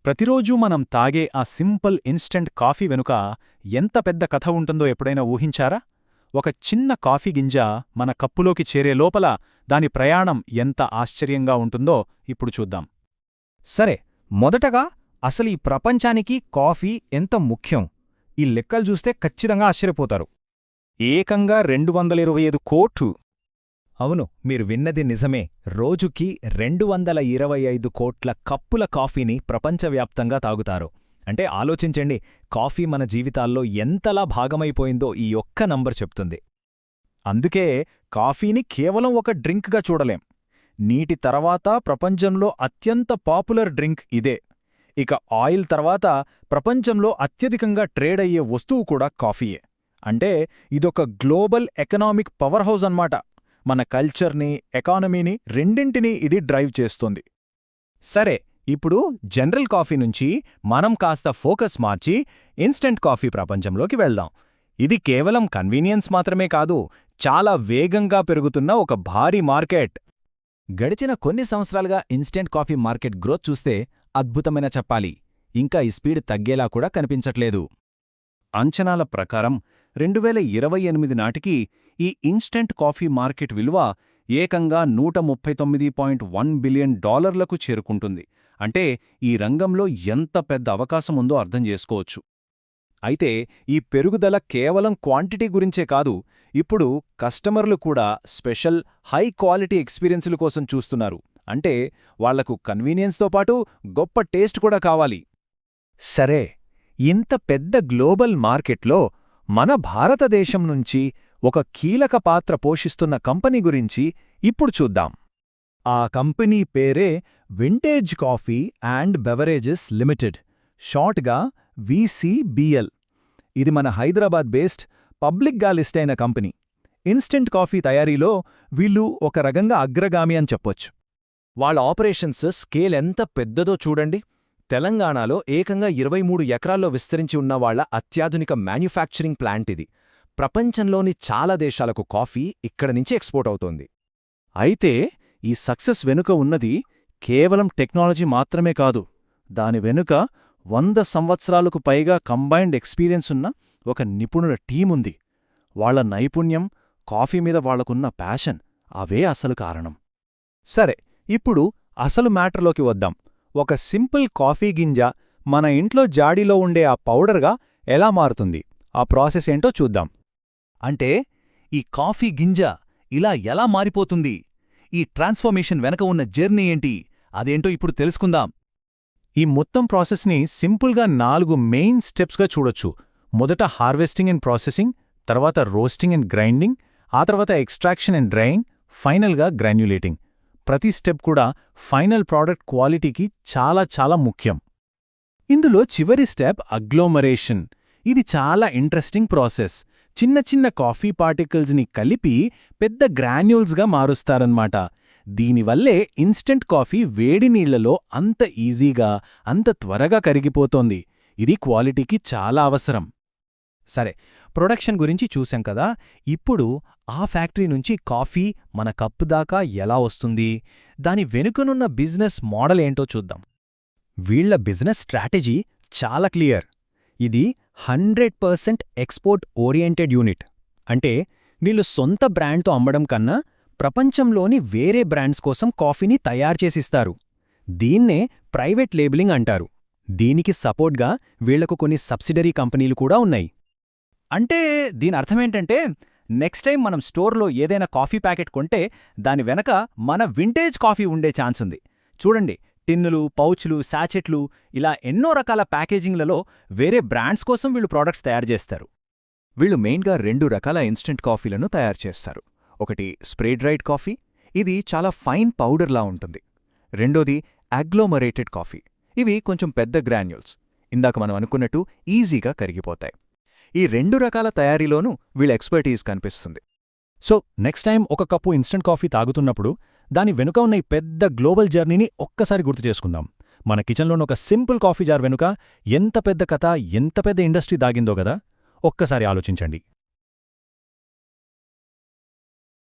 ప్రతిరోజూ మనం తాగే ఆ సింపుల్ ఇన్స్టంట్ కాఫీ వెనుక ఎంత పెద్ద కథ ఉంటుందో ఎప్పుడైనా ఊహించారా? ఒక చిన్న కాఫీ గింజ మన కప్పులోకి చేరే లోపల దాని ప్రయాణం ఎంత ఆశ్చర్యంగా ఉంటుందో ఇప్పుడు చూద్దాం. సరే, మొదటగా అసలు ఈ ప్రపంచానికి కాఫీ ఎంత ముఖ్యం? ఈ లెక్కలు చూస్తే ఖచ్చితంగా ఆశ్చర్యపోతారు. ఏకంగా 225 కోట్లు! అవును, మీరు విన్నది నిజమే. రోజుకి 225 కోట్ల కప్పుల కాఫీని ప్రపంచవ్యాప్తంగా తాగుతారు. అంటే ఆలోచించండి, కాఫీ మన జీవితాల్లో ఎంతలా భాగమైపోయిందో ఈ ఒక్క నంబర్ చెప్తుంది. అందుకే కాఫీని కేవలం ఒక డ్రింక్గా చూడలేం. నీటి తర్వాత ప్రపంచంలో అత్యంత పాపులర్ డ్రింక్ ఇదే. ఇక ఆయిల్ తర్వాత ప్రపంచంలో అత్యధికంగా ట్రేడ్ అయ్యే వస్తువు కూడా కాఫీయే. అంటే ఇదొక గ్లోబల్ ఎకనామిక్ పవర్ హౌస్ అన్నమాట. మన కల్చర్ని, ఎకానమీని రెండింటినీ ఇది డ్రైవ్ చేస్తుంది. సరే, ఇప్పుడు జనరల్ కాఫీ నుంచి మనం కాస్త ఫోకస్ మార్చి ఇన్స్టెంట్ కాఫీ ప్రపంచంలోకి వెళ్దాం. ఇది కేవలం కన్వీనియన్స్ మాత్రమే కాదు, చాలా వేగంగా పెరుగుతున్న ఒక భారీ మార్కెట్. గడిచిన కొన్ని సంవత్సరాలుగా ఇన్స్టెంట్ కాఫీ మార్కెట్ గ్రోత్ చూస్తే అద్భుతమైన చెప్పాలి. ఇంకా ఈ స్పీడ్ తగ్గేలా కూడా కనిపించట్లేదు. అంచనాల ప్రకారం 2028 నాటికి ఈ ఇన్స్టంట్ కాఫీ మార్కెట్ విలువ ఏకంగా $139.1 బిలియన్ చేరుకుంటుంది. అంటే ఈ రంగంలో ఎంత పెద్ద అవకాశముందో అర్థం చేసుకోవచ్చు. అయితే ఈ పెరుగుదల కేవలం క్వాంటిటీ గురించే కాదు, ఇప్పుడు కస్టమర్లు కూడా స్పెషల్ హై క్వాలిటీ ఎక్స్పీరియన్సుల కోసం చూస్తున్నారు. అంటే వాళ్లకు కన్వీనియన్స్తో పాటు గొప్ప టేస్ట్ కూడా కావాలి. సరే, ఇంత పెద్ద గ్లోబల్ మార్కెట్లో మన భారతదేశం నుంచి ఒక కీలక పాత్ర పోషిస్తున్న కంపెనీ గురించి ఇప్పుడు చూద్దాం. ఆ కంపెనీ పేరే vintage coffee and beverages limited, షార్ట్గా VCBL. ఇది మన హైదరాబాద్ బేస్డ్ పబ్లిక్గా లిస్ట్ అయిన కంపెనీ. ఇన్స్టెంట్ కాఫీ తయారీలో వీళ్ళు ఒక రకంగా అగ్రగామి అని చెప్పొచ్చు. వాళ్ళ ఆపరేషన్స్ స్కేల్ ఎంత పెద్దదో చూడండి. తెలంగాణలో ఏకంగా 23 ఎకరాల్లో విస్తరించి ఉన్న వాళ్ల అత్యాధునిక మ్యానుఫ్యాక్చరింగ్ ప్లాంట్ ఇది. ప్రపంచంలోని చాలా దేశాలకు కాఫీ ఇక్కడి నుంచి ఎక్స్పోర్ట్ అవుతోంది. అయితే ఈ సక్సెస్ వెనుక ఉన్నది కేవలం టెక్నాలజీ మాత్రమే కాదు. దాని వెనుక 100 సంవత్సరాలకు పైగా కంబైన్డ్ ఎక్స్పీరియన్స్ ఉన్న ఒక నిపుణుల టీముంది. వాళ్ల నైపుణ్యం, కాఫీ మీద వాళ్లకున్న ప్యాషన్, అవే అసలు కారణం. సరే, ఇప్పుడు అసలు మ్యాటర్లోకి వద్దాం. ఒక సింపుల్ కాఫీ గింజ మన ఇంట్లో జాడీలో ఉండే ఆ పౌడర్గా ఎలా మారుతుంది? ఆ ప్రాసెస్ ఏంటో చూద్దాం. అంటే ఈ కాఫీ గింజ ఇలా ఎలా మారిపోతుంది? ఈ ట్రాన్స్ఫర్మేషన్ వెనక ఉన్న జర్నీ ఏంటి? అదేంటో ఇప్పుడు తెలుసుకుందాం. ఈ మొత్తం ప్రాసెస్ని సింపుల్గా 4 మెయిన్ స్టెప్స్గా చూడొచ్చు. మొదట హార్వెస్టింగ్ అండ్ ప్రాసెసింగ్, తర్వాత రోస్టింగ్ అండ్ గ్రైండింగ్, ఆ తర్వాత ఎక్స్ట్రాక్షన్ అండ్ డ్రైయింగ్, ఫైనల్గా గ్రాన్యులేటింగ్. ప్రతి స్టెప్ కూడా ఫైనల్ ప్రోడక్ట్ క్వాలిటీకి చాలా చాలా ముఖ్యం. ఇందులో చివరి స్టెప్ అగ్లోమరేషన్. ఇది చాలా ఇంట్రెస్టింగ్ ప్రాసెస్. చిన్న చిన్న కాఫీ పార్టికల్స్ని కలిపి పెద్ద గ్రాన్యూల్స్గా మారుస్తారన్నమాట. దీనివల్లే ఇన్స్టెంట్ కాఫీ వేడి నీళ్లలో అంత ఈజీగా, అంత త్వరగా కరిగిపోతోంది. ఇది క్వాలిటీకి చాలా అవసరం. సరే, ప్రొడక్షన్ గురించి చూశాం కదా. ఇప్పుడు ఆ ఫ్యాక్టరీ నుంచి కాఫీ మన కప్పు దాకా ఎలా వస్తుంది? దాని వెనుకనున్న బిజినెస్ మోడల్ ఏంటో చూద్దాం. వీళ్ల బిజినెస్ స్ట్రాటజీ చాలా క్లియర్. ఇది 100% ఎక్స్పోర్ట్ ఓరియంటెడ్ యూనిట్. అంటే వీళ్ళు సొంత బ్రాండ్తో అమ్మడం కన్నా ప్రపంచంలోని వేరే బ్రాండ్స్ కోసం కాఫీని తయారుచేసిస్తారు. దీన్నే ప్రైవేట్ లేబులింగ్ అంటారు. దీనికి సపోర్ట్గా వీళ్లకు కొన్ని సబ్సిడరీ కంపెనీలు కూడా ఉన్నాయి. అంటే దీని అర్థమేంటంటే, నెక్స్ట్ టైం మనం స్టోర్లో ఏదైనా కాఫీ ప్యాకెట్ కొంటే దాని వెనక మన వింటేజ్ కాఫీ ఉండే ఛాన్స్ ఉంది. చూడండి, టిన్నులు, పౌచ్లు, శాచెట్లు, ఇలా ఎన్నో రకాల ప్యాకేజింగ్లలో వేరే బ్రాండ్స్ కోసం వీళ్ళు ప్రోడక్ట్స్ తయారు చేస్తారు. వీళ్ళు మెయిన్గా 2 రకాల ఇన్స్టెంట్ కాఫీలను తయారు చేస్తారు. ఒకటి స్ప్రే డ్రైడ్ కాఫీ, ఇది చాలా ఫైన్ పౌడర్లా ఉంటుంది. రెండోది అగ్లోమరేటెడ్ కాఫీ, ఇవి కొంచెం పెద్ద గ్రాన్యూల్స్. ఇందాక మనం అనుకున్నట్టు ఈజీగా కరిగిపోతాయి. ఈ 2 రకాల తయారీలోనూ వీళ్ళ ఎక్స్పర్టీజ్ కనిపిస్తుంది. సో నెక్స్ట్ టైం ఒక కప్పు ఇన్స్టెంట్ కాఫీ తాగుతున్నప్పుడు దాని వెనుక ఉన్న ఈ పెద్ద గ్లోబల్ జర్నీని ఒక్కసారి గుర్తు చేసుకుందాం. మన కిచెన్లోని ఒక సింపుల్ కాఫీ జార్ వెనుక ఎంత పెద్ద కథ, ఎంత పెద్ద ఇండస్ట్రీ దాగిందో గదా. ఒక్కసారి ఆలోచించండి.